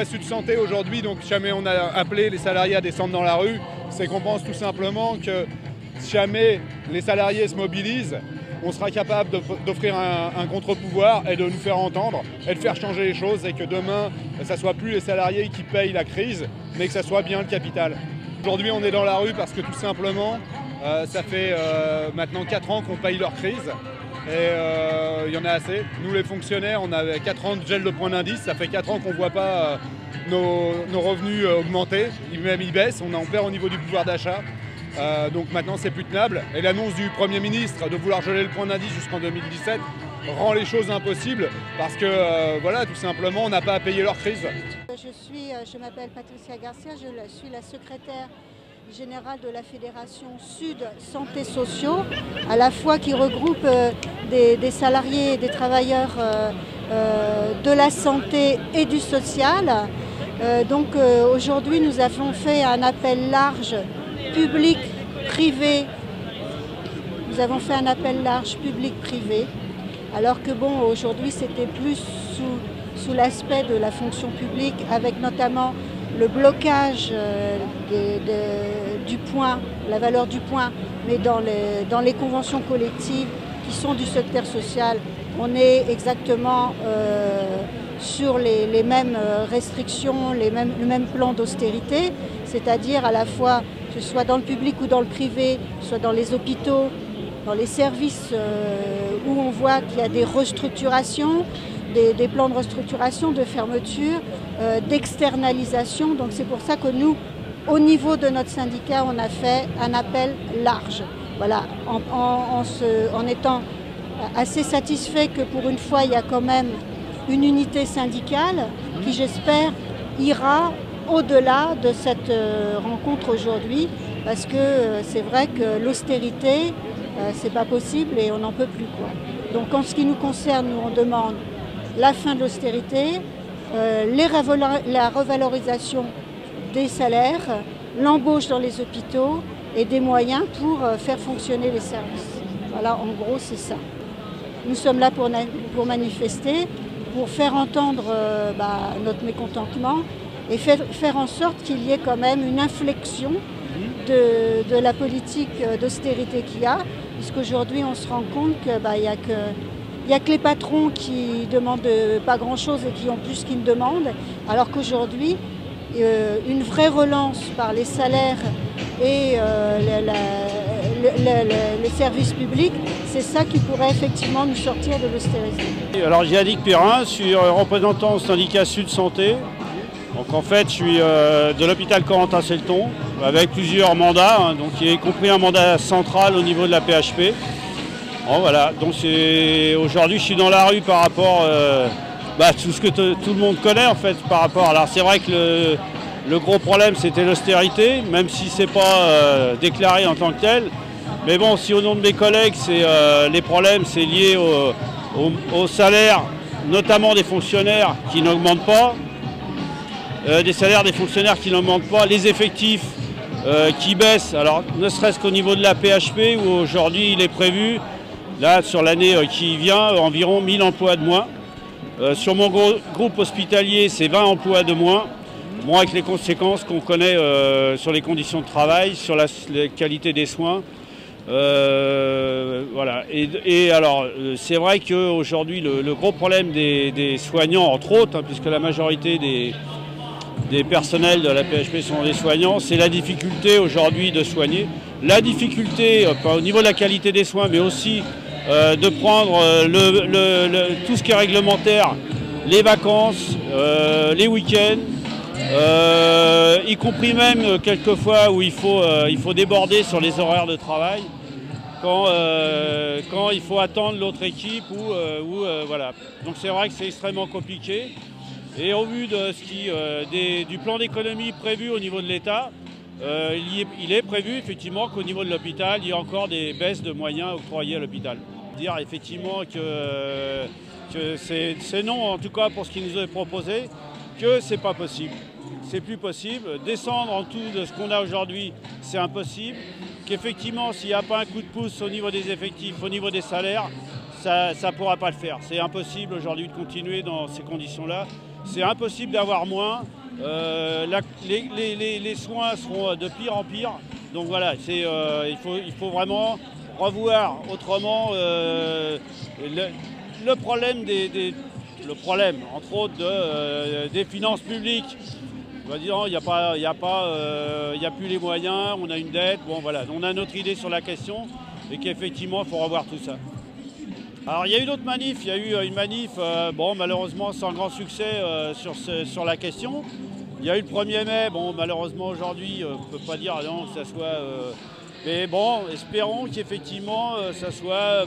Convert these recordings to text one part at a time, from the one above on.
à Sud Santé aujourd'hui, donc jamais on a appelé les salariés à descendre dans la rue, c'est qu'on pense tout simplement que si jamais les salariés se mobilisent, on sera capable d'offrir un contre-pouvoir et de nous faire entendre et de faire changer les choses et que demain, ça ne soit plus les salariés qui payent la crise, mais que ça soit bien le capital. Aujourd'hui, on est dans la rue parce que tout simplement, ça fait maintenant 4 ans qu'on paye leur crise. Et il y en a assez. Nous les fonctionnaires, on avait 4 ans de gel de point d'indice, ça fait 4 ans qu'on ne voit pas nos revenus augmenter, même ils baissent, on perd au niveau du pouvoir d'achat. Donc maintenant c'est plus tenable. Et l'annonce du Premier ministre de vouloir geler le point d'indice jusqu'en 2017 rend les choses impossibles parce que voilà, tout simplement on n'a pas à payer leur crise. Je m'appelle Patricia Garcia, je suis la secrétaire générale de la Fédération Sud Santé Sociaux, à la fois qui regroupe des salariés et des travailleurs de la santé et du social. Donc aujourd'hui nous avons fait un appel large public-privé. Nous avons fait un appel large public-privé, alors que bon, aujourd'hui c'était plus sous l'aspect de la fonction publique, avec notamment le blocage du point, la valeur du point, mais dans les conventions collectives qui sont du secteur social, on est exactement sur les mêmes restrictions, le même plan d'austérité, c'est-à-dire à la fois que ce soit dans le public ou dans le privé, soit dans les hôpitaux, dans les services où on voit qu'il y a des restructurations, des plans de restructuration, de fermeture, d'externalisation. Donc c'est pour ça que nous, au niveau de notre syndicat, on a fait un appel large. Voilà, en étant assez satisfait que pour une fois, il y a quand même une unité syndicale qui, j'espère, ira au-delà de cette rencontre aujourd'hui, parce que c'est vrai que l'austérité, c'est pas possible et on n'en peut plus, quoi. Donc en ce qui nous concerne, nous on demande la fin de l'austérité, la revalorisation des salaires, l'embauche dans les hôpitaux et des moyens pour faire fonctionner les services. Voilà, en gros, c'est ça. Nous sommes là pour manifester, pour faire entendre notre mécontentement et faire en sorte qu'il y ait quand même une inflexion de la politique d'austérité qu'il y a, puisqu'aujourd'hui on se rend compte qu'il n'y a que les patrons qui demandent pas grand-chose et qui ont plus qu'ils ne demandent, alors qu'aujourd'hui, une vraie relance par les salaires et les services publics, c'est ça qui pourrait effectivement nous sortir de l'austérité. Alors Yannick Perrin, je suis représentant au syndicat Sud Santé. Donc en fait, je suis de l'hôpital Corentin-Selton avec plusieurs mandats, donc y compris un mandat central au niveau de la PHP. Bon, voilà, donc aujourd'hui je suis dans la rue par rapport à tout ce que tout le monde connaît en fait par rapport. Alors c'est vrai que le gros problème c'était l'austérité, même si c'est pas déclaré en tant que tel. Mais bon, si au nom de mes collègues, les problèmes c'est lié au salaire, notamment des fonctionnaires qui n'augmentent pas. Des salaires des fonctionnaires qui n'augmentent pas, les effectifs qui baissent, alors ne serait-ce qu'au niveau de la PHP où aujourd'hui il est prévu, là sur l'année qui vient, environ 1000 emplois de moins. Sur mon groupe hospitalier, c'est 20 emplois de moins, bon, avec les conséquences qu'on connaît sur les conditions de travail, sur la qualité des soins. Voilà. Et alors c'est vrai qu'aujourd'hui le gros problème des soignants, entre autres, hein, puisque la majorité des personnels de la PHP sont des soignants, c'est la difficulté aujourd'hui de soigner. La difficulté au niveau de la qualité des soins, mais aussi de prendre tout ce qui est réglementaire, les vacances, les week-ends, y compris même quelquefois où il faut déborder sur les horaires de travail, quand il faut attendre l'autre équipe voilà. Donc c'est vrai que c'est extrêmement compliqué. Et au vu de du plan d'économie prévu au niveau de l'État, il est prévu effectivement qu'au niveau de l'hôpital, il y a encore des baisses de moyens octroyés à l'hôpital. Dire effectivement que c'est non, en tout cas pour ce qui nous est proposé, que c'est pas possible. C'est plus possible. Descendre en dessous de ce qu'on a aujourd'hui, c'est impossible. Qu'effectivement, s'il n'y a pas un coup de pouce au niveau des effectifs, au niveau des salaires, ça ne pourra pas le faire. C'est impossible aujourd'hui de continuer dans ces conditions-là. c'est impossible d'avoir moins. Les soins seront de pire en pire. Donc voilà, il faut vraiment revoir autrement le problème le problème, entre autres, des finances publiques. On va dire, il n'y a plus les moyens, on a une dette, bon voilà, on a notre idée sur la question et qu'effectivement il faut revoir tout ça. Alors il y a eu d'autres manifs, il y a eu une manif, bon malheureusement sans grand succès sur la question. Il y a eu le 1er mai, bon malheureusement aujourd'hui on ne peut pas dire non, que ça soit... mais bon, espérons qu'effectivement ça soit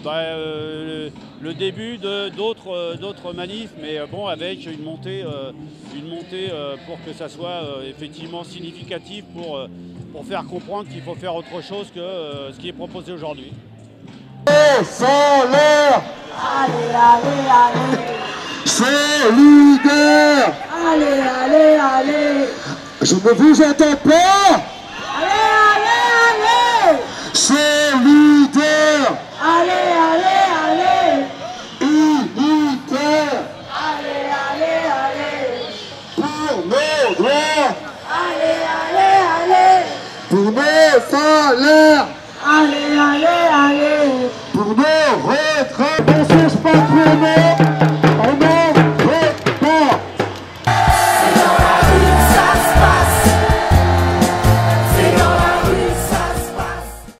le début d'autres manifs, mais bon avec une montée pour que ça soit effectivement significatif pour faire comprendre qu'il faut faire autre chose que ce qui est proposé aujourd'hui. Salaire. Allez, allez, allez. Solidaire. Allez, allez, allez. Je ne vous entends pas. Allez, allez, allez. Solidaire. Allez, allez, allez. Unitaire. Allez, allez, allez. Pour nos droits. Allez, allez, allez. Pour nos salaires. Allez, allez, allez. Pour nos retraites. On cherche pas trop, non.